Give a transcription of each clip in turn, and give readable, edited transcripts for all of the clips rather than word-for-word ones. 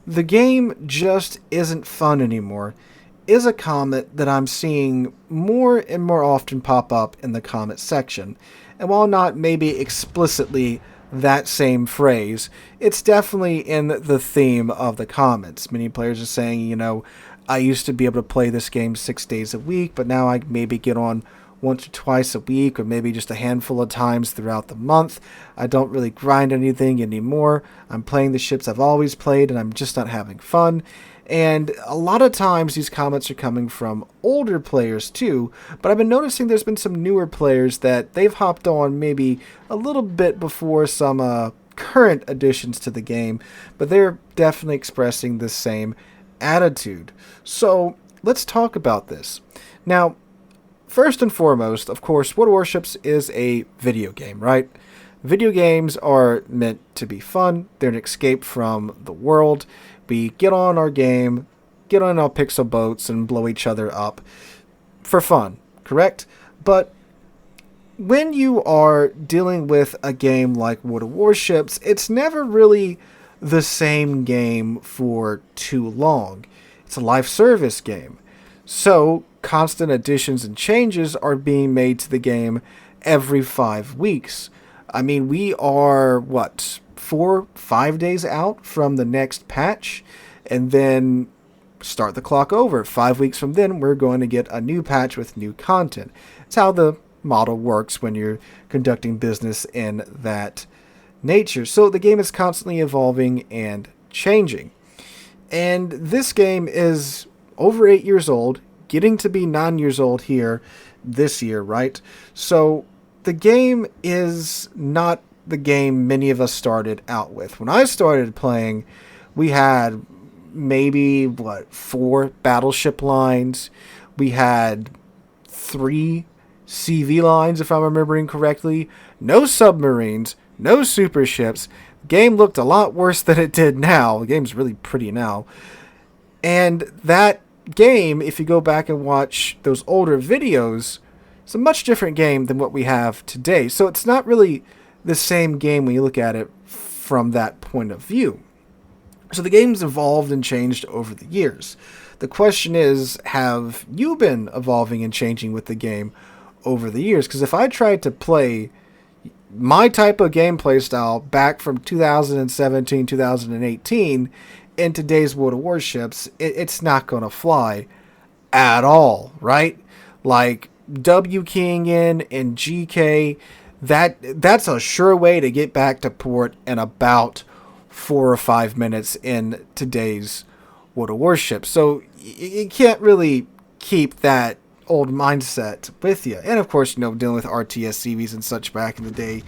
"The game just isn't fun anymore," is a comment that I'm seeing more and more often pop up in the comment section. And while not maybe explicitly that same phrase, it's definitely in the theme of the comments. Many players are saying, I used to be able to play this game 6 days a week, but now I maybe get on once or twice a week, or maybe just a handful of times throughout the month. I don't really grind anything anymore. I'm playing the ships I've always played, and I'm just not having fun. And a lot of times these comments are coming from older players too, but I've been noticing there's been some newer players that they've hopped on maybe a little bit before some current additions to the game, but they're definitely expressing the same attitude. So let's talk about this. Now, first and foremost, of course, World of Warships is a video game, right? Video games are meant to be fun. They're an escape from the world. We get on our game, get on our pixel boats, and blow each other up for fun, correct? But when you are dealing with a game like World of Warships, it's never really the same game for too long. It's a live service game. So, constant additions and changes are being made to the game every 5 weeks. I mean, we are, 4-5 days out from the next patch, and then start the clock over. 5 weeks from then, we're going to get a new patch with new content. It's how the model works when you're conducting business in that nature. So the game is constantly evolving and changing. And this game is over 8 years old, getting to be 9 years old here this year, right? So the game is not the game many of us started out with. When I started playing, we had maybe, 4 battleship lines. We had 3 CV lines, if I'm remembering correctly. No submarines, no super ships. The game looked a lot worse than it did now. The game's really pretty now. And that game, if you go back and watch those older videos, it's a much different game than what we have today. So it's not really the same game when you look at it from that point of view. So the game's evolved and changed over the years. The question is, have you been evolving and changing with the game over the years? Because if I tried to play my type of gameplay style back from 2017, 2018 in today's World of Warships, it's not going to fly at all, right? Like W keying in and GK, that's a sure way to get back to port in about 4 or 5 minutes in today's World of Warships. So you can't really keep that old mindset with you. And of course, dealing with RTS CVs and such back in the day,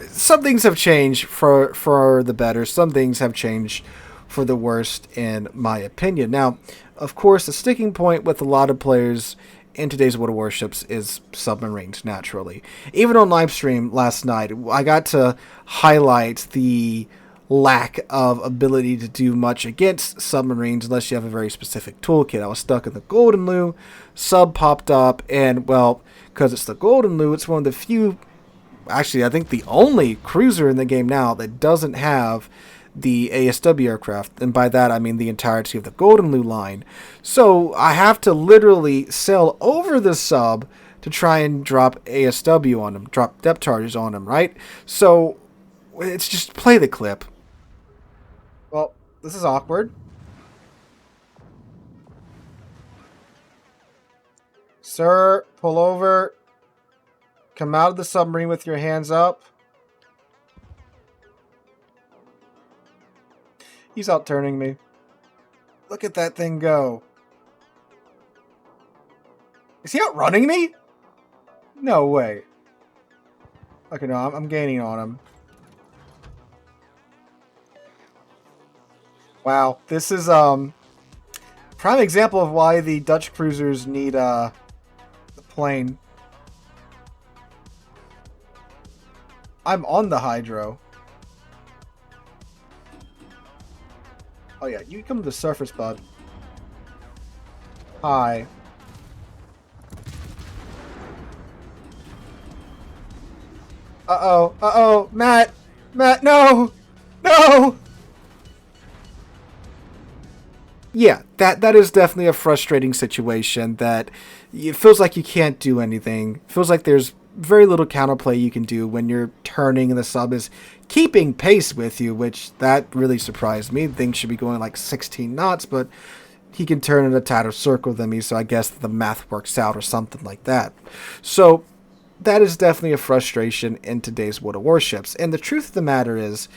some things have changed for the better. Some things have changed for the worst, in my opinion. Now, of course, the sticking point with a lot of players in today's World of Warships is submarines, naturally. Even on live stream last night, I got to highlight the lack of ability to do much against submarines unless you have a very specific toolkit. I was stuck in the Golden Lure, sub popped up, and, because it's the Golden Lure, it's one of the few, actually, I think the only cruiser in the game now that doesn't have the ASW aircraft, and by that I mean the entirety of the Golden Lure line. So I have to literally sail over the sub to try and drop ASW on them, drop depth charges on them, right? So it's just play the clip. Well, this is awkward. Sir, pull over. Come out of the submarine with your hands up. He's out-turning me. Look at that thing go. Is he outrunning me? No way. Okay, no, I'm gaining on him. Wow, this is prime example of why the Dutch cruisers need the plane. I'm on the hydro. Oh yeah, you come to the surface, bud. Hi. Uh-oh, uh-oh, Matt! Matt, no! No! Yeah, that is definitely a frustrating situation that it feels like you can't do anything. It feels like there's very little counterplay you can do when you're turning and the sub is keeping pace with you, which that really surprised me. Things should be going like 16 knots, but he can turn in a tighter circle than me, so I guess the math works out or something like that. So that is definitely a frustration in today's World of Warships. And the truth of the matter is,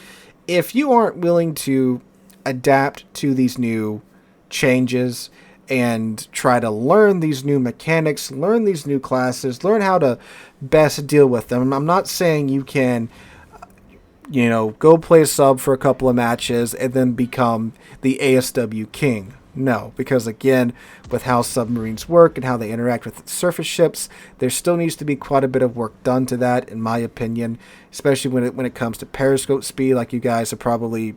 if you aren't willing to adapt to these new changes and try to learn these new mechanics, learn these new classes, learn how to best deal with them. I'm not saying you can, go play a sub for a couple of matches and then become the ASW king. No, because again, with how submarines work and how they interact with surface ships, there still needs to be quite a bit of work done to that, in my opinion, especially when it comes to periscope speed. Like you guys are probably,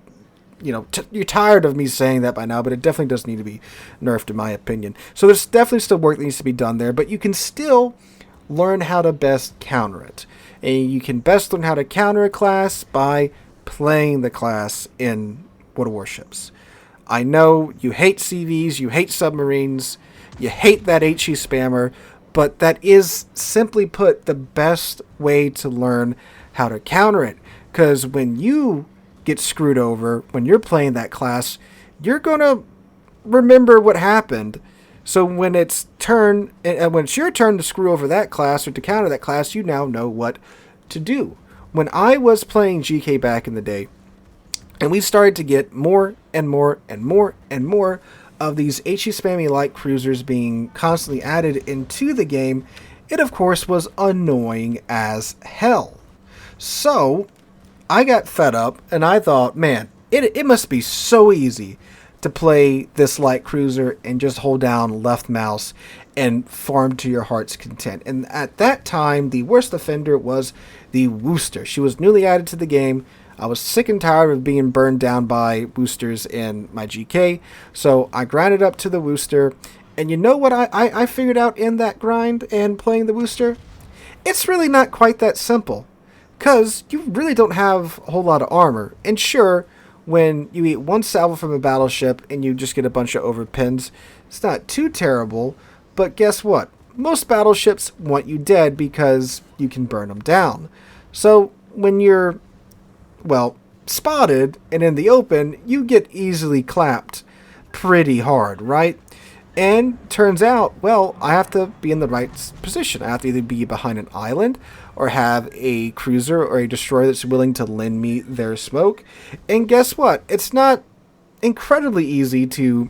you're tired of me saying that by now, but it definitely does need to be nerfed, in my opinion. So there's definitely still work that needs to be done there, but you can still learn how to best counter it. And you can best learn how to counter a class by playing the class in World of Warships. I know you hate CVs, you hate submarines, you hate that HE spammer, but that is, simply put, the best way to learn how to counter it. Because when you get screwed over, when you're playing that class, you're going to remember what happened. So when it's when it's your turn to screw over that class or to counter that class, you now know what to do. When I was playing GK back in the day, and we started to get more and more and more and more of these HE spammy light cruisers being constantly added into the game, it of course was annoying as hell. So I got fed up and I thought, man, it must be so easy to play this light cruiser and just hold down left mouse and farm to your heart's content. And at that time, the worst offender was the Worcester. She was newly added to the game. I was sick and tired of being burned down by Woosters in my GK, so I grinded up to the Worcester. And you know what I figured out in that grind and playing the Worcester? It's really not quite that simple, because you really don't have a whole lot of armor. And sure, when you eat one salvo from a battleship and you just get a bunch of overpins, it's not too terrible, but guess what? Most battleships want you dead because you can burn them down. So when you're spotted and in the open, you get easily clapped pretty hard, right? And turns out, I have to be in the right position. I have to either be behind an island or have a cruiser or a destroyer that's willing to lend me their smoke. And guess what? It's not incredibly easy to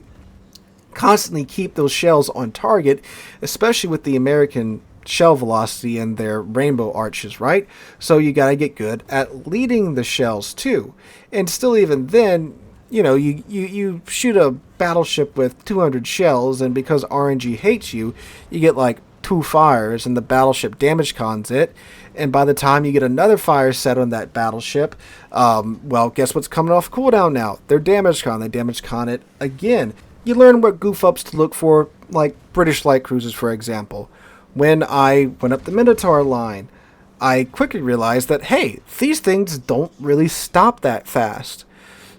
constantly keep those shells on target, especially with the American shell velocity and their rainbow arches, right? So you gotta get good at leading the shells too. And still, even then, you shoot a battleship with 200 shells, and because RNG hates you, you get like 2 fires and the battleship damage cons it. And by the time you get another fire set on that battleship, guess what's coming off cooldown now? Their damage con. They damage con it again. You learn what goof ups to look for, like British light cruisers, for example. When I went up the Minotaur line, I quickly realized that, hey, these things don't really stop that fast.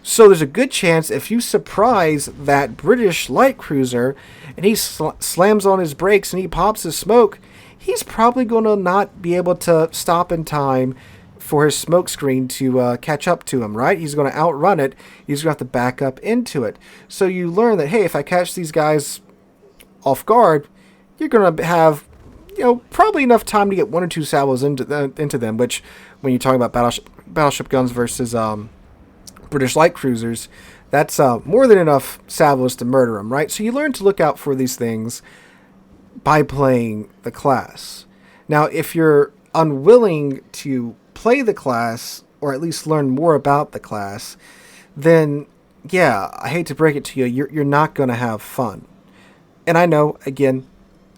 So there's a good chance if you surprise that British light cruiser and he slams on his brakes and he pops his smoke, he's probably going to not be able to stop in time for his smoke screen to catch up to him, right? He's going to outrun it. He's going to have to back up into it. So you learn that, hey, if I catch these guys off guard, you're going to have probably enough time to get 1 or 2 salvos into them, which when you talk about battleship guns versus British light cruisers, that's more than enough salvos to murder them, right? So you learn to look out for these things by playing the class. Now, if you're unwilling to play the class, or at least learn more about the class, then, I hate to break it to you, you're not going to have fun. And I know, again,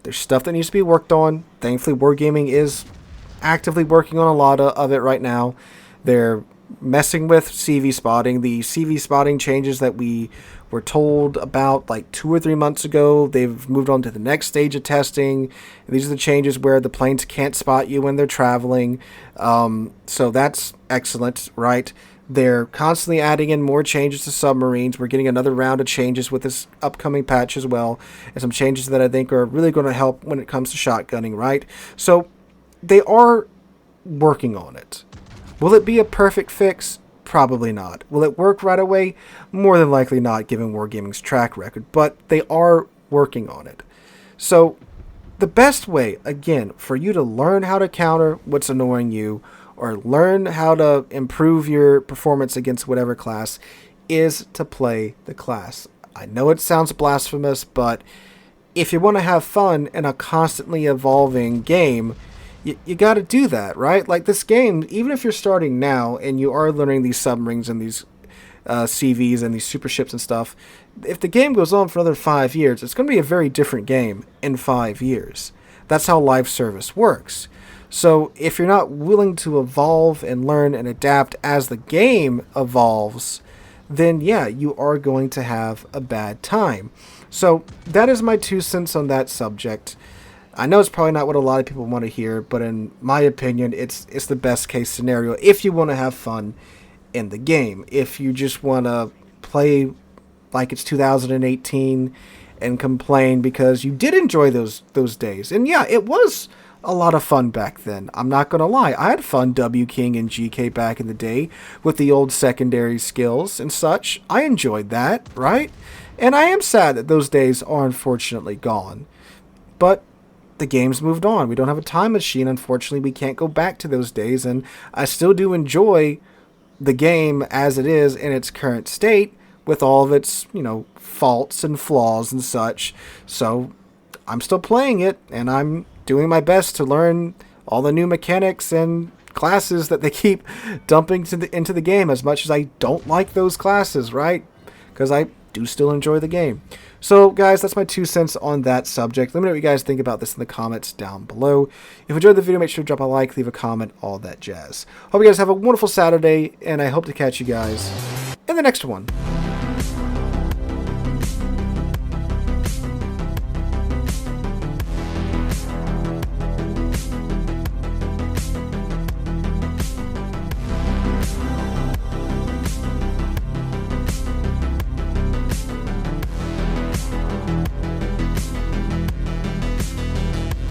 there's stuff that needs to be worked on. Thankfully, Wargaming is actively working on a lot of it right now. They're messing with CV spotting. The CV spotting changes that we were told about like 2 or 3 months ago, they've moved on to the next stage of testing. These are the changes where the planes can't spot you when they're traveling. So that's excellent, right? They're constantly adding in more changes to submarines. We're getting another round of changes with this upcoming patch as well, and some changes that I think are really going to help when it comes to shotgunning, right? So they are working on it. Will it be a perfect fix? Probably not. Will it work right away? More than likely not, given Wargaming's track record, but they are working on it. So the best way, again, for you to learn how to counter what's annoying you, or learn how to improve your performance against whatever class, is to play the class. I know it sounds blasphemous, but if you want to have fun in a constantly evolving game, you got to do that, right? Like this game, even if you're starting now and you are learning these submarines and these CVs and these super ships and stuff, if the game goes on for another 5 years, it's going to be a very different game in 5 years. That's how live service works. So if you're not willing to evolve and learn and adapt as the game evolves, then yeah, you are going to have a bad time. So that is my 2 cents on that subject. I know it's probably not what a lot of people want to hear, but in my opinion, it's the best case scenario if you want to have fun in the game. If you just want to play like it's 2018 and complain because you did enjoy those days. And yeah, it was a lot of fun back then. I'm not going to lie. I had fun W King and GK back in the day with the old secondary skills and such. I enjoyed that, right? And I am sad that those days are unfortunately gone. But the game's moved on. We don't have a time machine. Unfortunately, we can't go back to those days. And I still do enjoy the game as it is in its current state with all of its, faults and flaws and such. So I'm still playing it, and I'm doing my best to learn all the new mechanics and classes that they keep dumping into the game, as much as I don't like those classes, right? Because I do still enjoy the game. So guys, that's my 2 cents on that subject. Let me know what you guys think about this in the comments down below. If you enjoyed the video, make sure to drop a like, leave a comment, all that jazz. Hope you guys have a wonderful Saturday, and I hope to catch you guys in the next one.